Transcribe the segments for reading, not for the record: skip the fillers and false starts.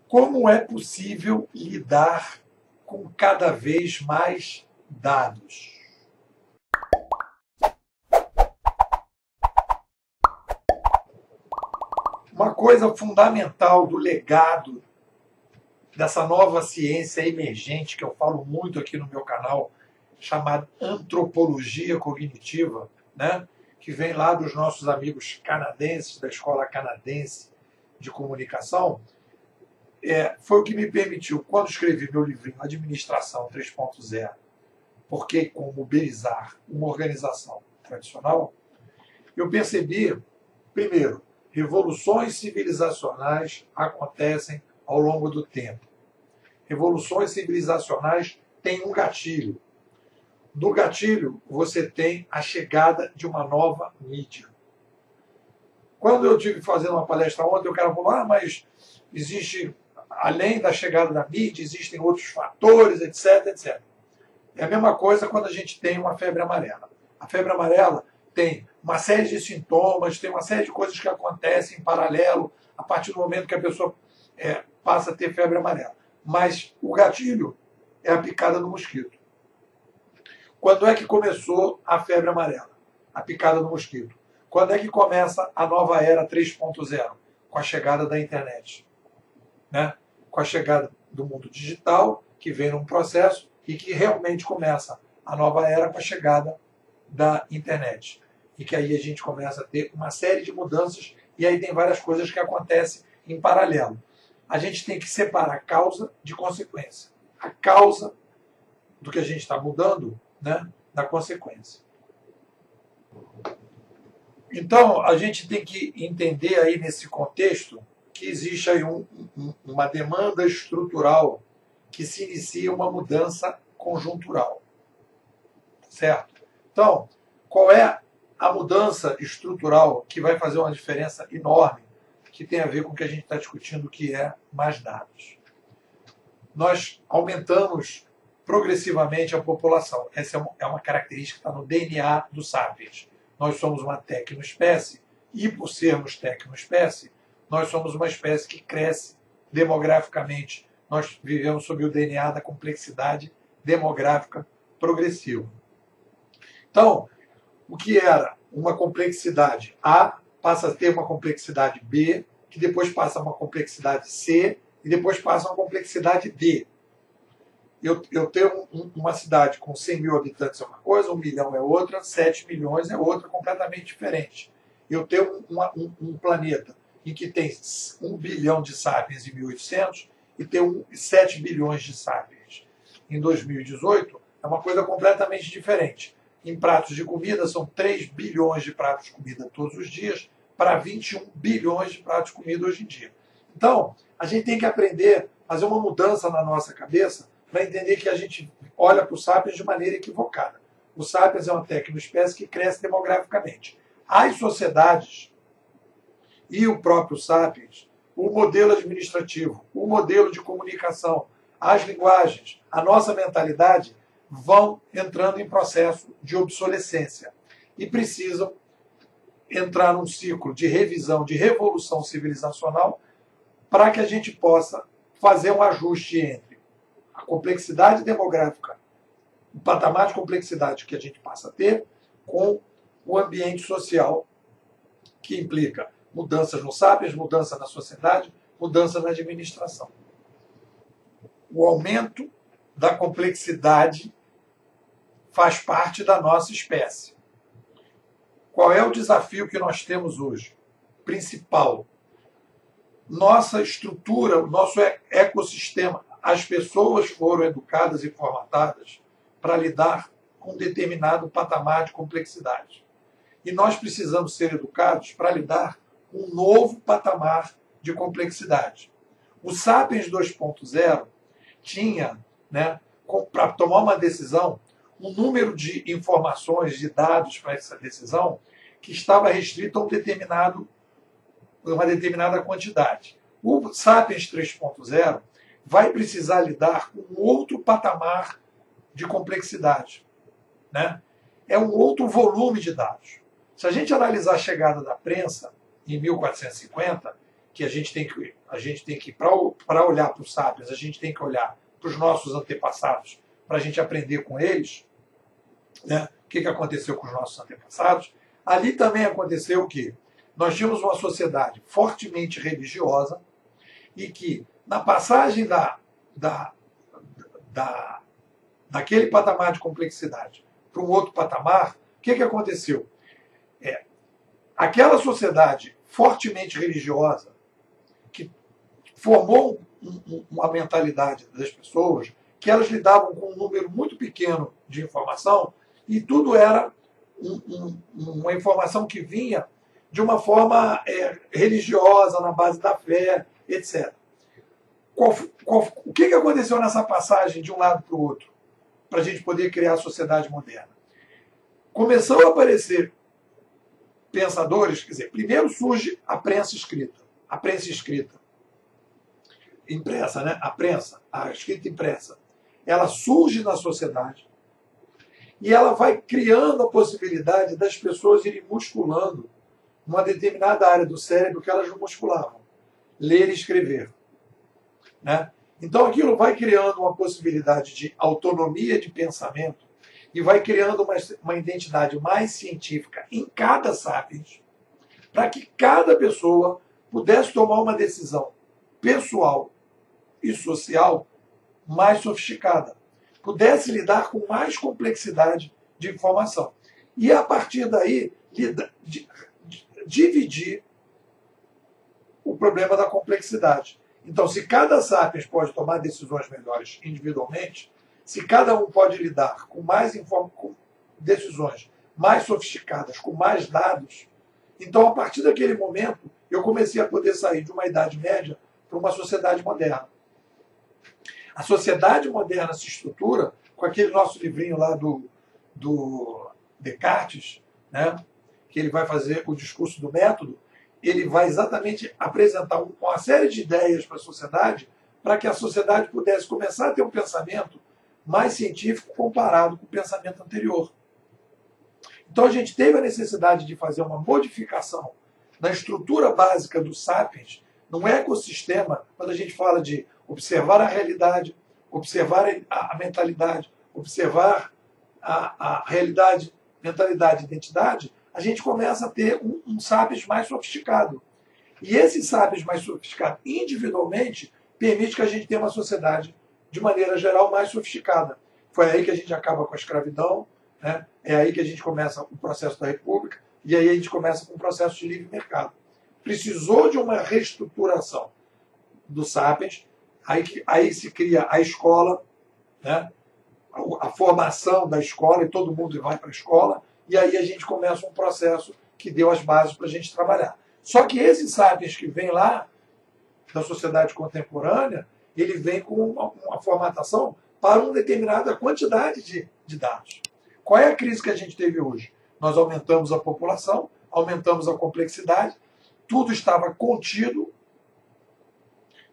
Como é possível lidar com cada vez mais dados? Uma coisa fundamental do legado dessa nova ciência emergente, que eu falo muito aqui no meu canal, chamada antropologia cognitiva, né? Que vem lá dos nossos amigos canadenses, da Escola Canadense de Comunicação, foi o que me permitiu, quando escrevi meu livrinho Administração 3.0, por que como uberizar uma organização tradicional, eu percebi, primeiro, revoluções civilizacionais acontecem ao longo do tempo. Revoluções civilizacionais têm um gatilho. Do gatilho, você tem a chegada de uma nova mídia. Quando eu tive fazendo uma palestra ontem, o cara falou, mas existe, além da chegada da mídia, existem outros fatores, etc, etc. É a mesma coisa quando a gente tem uma febre amarela. A febre amarela tem uma série de sintomas, tem uma série de coisas que acontecem em paralelo a partir do momento que a pessoa passa a ter febre amarela. Mas o gatilho é a picada do mosquito. Quando é que começou a febre amarela? A picada do mosquito. Quando é que começa a nova era 3.0? Com a chegada da internet. Né? Com a chegada do mundo digital, que vem num processo e que realmente começa a nova era com a chegada da internet. E que aí a gente começa a ter uma série de mudanças e aí tem várias coisas que acontecem em paralelo. A gente tem que separar causa de consequência. A causa do que a gente está mudando, né, da consequência. Então, a gente tem que entender aí nesse contexto que existe aí uma demanda estrutural que se inicia uma mudança conjuntural. Certo? Então, qual é a mudança estrutural que vai fazer uma diferença enorme, que tem a ver com o que a gente está discutindo, que é mais dados? Nós aumentamos progressivamente a população. Essa é uma característica que está no DNA do Sapiens. Nós somos uma tecnoespécie e, por sermos tecnoespécie, nós somos uma espécie que cresce demograficamente. Nós vivemos sob o DNA da complexidade demográfica progressiva. Então, o que era uma complexidade A passa a ter uma complexidade B, que depois passa a uma complexidade C e depois passa a uma complexidade D. Eu tenho uma cidade com 100 mil habitantes é uma coisa, 1 milhão é outra, 7 milhões é outra, completamente diferente. Eu tenho um planeta em que tem 1 bilhão de sapiens em 1800 e tem 7 bilhões de sapiens em 2018, é uma coisa completamente diferente. Em pratos de comida, são 3 bilhões de pratos de comida todos os dias para 21 bilhões de pratos de comida hoje em dia. Então, a gente tem que aprender a fazer uma mudança na nossa cabeça para entender que a gente olha para o Sapiens de maneira equivocada. O Sapiens é uma tecnoespécie que cresce demograficamente. As sociedades e o próprio Sapiens, o modelo administrativo, o modelo de comunicação, as linguagens, a nossa mentalidade vão entrando em processo de obsolescência e precisam entrar num ciclo de revisão, de revolução civilizacional para que a gente possa fazer um ajuste entre a complexidade demográfica, o patamar de complexidade que a gente passa a ter, com o ambiente social, que implica mudanças no Sapiens, mudança na sociedade, mudança na administração. O aumento da complexidade faz parte da nossa espécie. Qual é o desafio que nós temos hoje? Principal. Nossa estrutura, o nosso ecossistema, as pessoas foram educadas e formatadas para lidar com um determinado patamar de complexidade. E nós precisamos ser educados para lidar com um novo patamar de complexidade. O Sapiens 2.0 tinha, para tomar uma decisão, um número de informações, de dados para essa decisão que estava restrito a uma determinada quantidade. O Sapiens 3.0 vai precisar lidar com outro patamar de complexidade. Né? É um outro volume de dados. Se a gente analisar a chegada da prensa, em 1450, que a gente tem que para olhar para os Sapiens, a gente tem que olhar para os nossos antepassados, para a gente aprender com eles, né? O que aconteceu com os nossos antepassados. Ali também aconteceu que nós tínhamos uma sociedade fortemente religiosa e que, na passagem daquele patamar de complexidade para um outro patamar, o que aconteceu? Aquela sociedade fortemente religiosa, que formou uma mentalidade das pessoas, que elas lidavam com um número muito pequeno de informação, e tudo era uma informação que vinha de uma forma religiosa, na base da fé, etc. O que aconteceu nessa passagem de um lado para o outro, para a gente poder criar a sociedade moderna? Começou a aparecer pensadores, quer dizer, primeiro surge a prensa escrita, impressa, né? A escrita impressa. Ela surge na sociedade e ela vai criando a possibilidade das pessoas irem musculando uma determinada área do cérebro que elas não musculavam, ler e escrever, né? Então aquilo vai criando uma possibilidade de autonomia de pensamento e vai criando uma identidade mais científica em cada sapiens, para que cada pessoa pudesse tomar uma decisão pessoal e social mais sofisticada, pudesse lidar com mais complexidade de informação. E, a partir daí, dividir o problema da complexidade. Então, se cada sapiens pode tomar decisões melhores individualmente, se cada um pode lidar com com decisões mais sofisticadas, com mais dados, então, a partir daquele momento, eu comecei a poder sair de uma Idade Média para uma sociedade moderna. A sociedade moderna se estrutura com aquele nosso livrinho lá do Descartes, né, que ele vai fazer o discurso do método. Ele vai exatamente apresentar uma série de ideias para a sociedade, para que a sociedade pudesse começar a ter um pensamento mais científico comparado com o pensamento anterior. Então a gente teve a necessidade de fazer uma modificação na estrutura básica do Sapiens, num ecossistema, quando a gente fala de observar a realidade, observar a mentalidade, observar a realidade, mentalidade e identidade, a gente começa a ter um Sapiens mais sofisticado. E esse Sapiens mais sofisticado, individualmente, permite que a gente tenha uma sociedade, de maneira geral, mais sofisticada. Foi aí que a gente acaba com a escravidão, né? É aí que a gente começa o processo da República, e aí a gente começa com o processo de livre mercado. Precisou de uma reestruturação do Sapiens, aí se cria a escola, né? A formação da escola, e todo mundo vai para a escola, e aí a gente começa um processo que deu as bases para a gente trabalhar. Só que esse Sapiens que vem lá, da sociedade contemporânea, ele vem com uma formatação para uma determinada quantidade de dados. Qual é a crise que a gente teve hoje? Nós aumentamos a população, aumentamos a complexidade, tudo estava contido,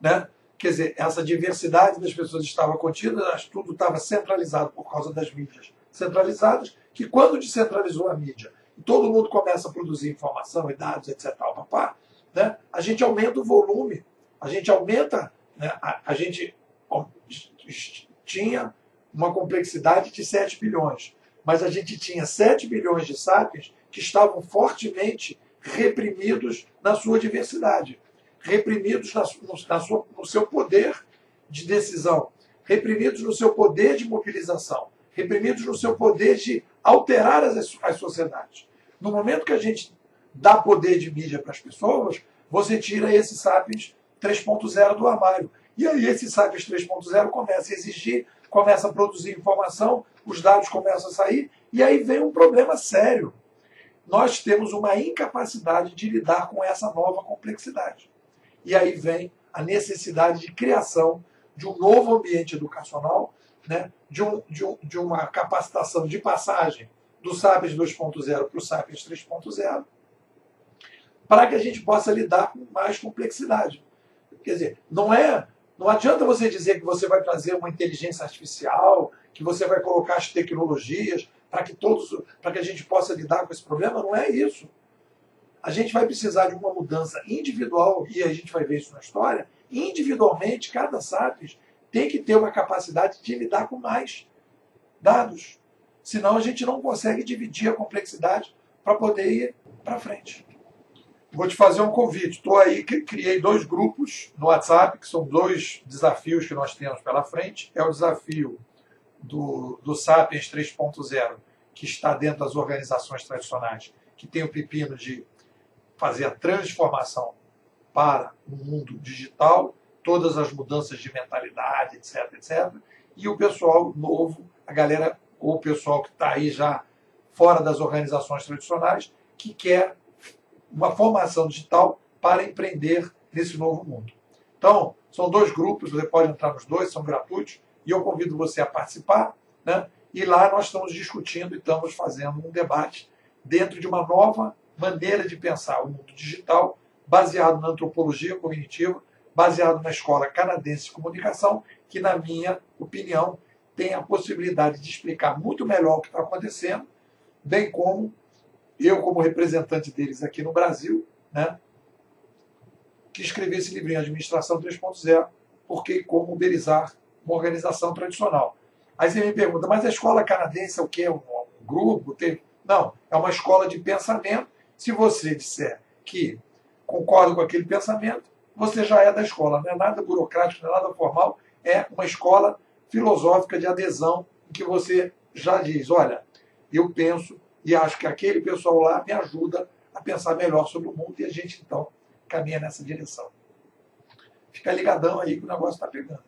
né? Quer dizer, essa diversidade das pessoas estava contida, tudo estava centralizado por causa das mídias centralizadas, que quando descentralizou a mídia, e todo mundo começa a produzir informação e dados, etc., né? A gente aumenta o volume, a gente aumenta, né? A gente tinha uma complexidade de 7 bilhões, mas a gente tinha 7 bilhões de sapiens que estavam fortemente reprimidos na sua diversidade, reprimidos no seu poder de decisão, reprimidos no seu poder de mobilização, reprimidos no seu poder de alterar as sociedades. No momento que a gente dá poder de mídia para as pessoas, você tira esse Sapiens 3.0 do armário. E aí esse Sapiens 3.0 começa a exigir, começa a produzir informação, os dados começam a sair, e aí vem um problema sério. Nós temos uma incapacidade de lidar com essa nova complexidade. E aí vem a necessidade de criação de um novo ambiente educacional, né, de uma capacitação de passagem do Sapiens 2.0 para o Sapiens 3.0, para que a gente possa lidar com mais complexidade. Quer dizer, não adianta você dizer que você vai trazer uma inteligência artificial, que você vai colocar as tecnologias para que a gente possa lidar com esse problema. Não é isso. a gente vai precisar de uma mudança individual, e a gente vai ver isso na história, individualmente, cada Sapiens tem que ter uma capacidade de lidar com mais dados. Senão a gente não consegue dividir a complexidade para poder ir para frente. Vou te fazer um convite. Estou aí, criei 2 grupos no WhatsApp, que são 2 desafios que nós temos pela frente. É o desafio do Sapiens 3.0, que está dentro das organizações tradicionais, que tem o pepino de fazer a transformação para o mundo digital, todas as mudanças de mentalidade, etc, etc. E o pessoal novo, a galera, ou o pessoal que está aí já fora das organizações tradicionais, que quer uma formação digital para empreender nesse novo mundo. Então, são 2 grupos, você pode entrar nos 2, são gratuitos, e eu convido você a participar, né? E lá nós estamos discutindo e estamos fazendo um debate dentro de uma nova maneira de pensar o mundo digital, baseado na antropologia cognitiva, baseado na Escola Canadense de Comunicação, que, na minha opinião, tem a possibilidade de explicar muito melhor o que está acontecendo, bem como eu, como representante deles aqui no Brasil, né, que escrevi esse livrinho, Administração 3.0, porque e como uberizar uma organização tradicional. Aí você me pergunta, mas a escola canadense é o quê? Um grupo? Não, é uma escola de pensamento. Se você disser que concorda com aquele pensamento, você já é da escola. Não é nada burocrático, não é nada formal, é uma escola filosófica de adesão, em que você já diz, olha, eu penso e acho que aquele pessoal lá me ajuda a pensar melhor sobre o mundo, e a gente, então, caminha nessa direção. Fica ligadão aí que o negócio está pegando.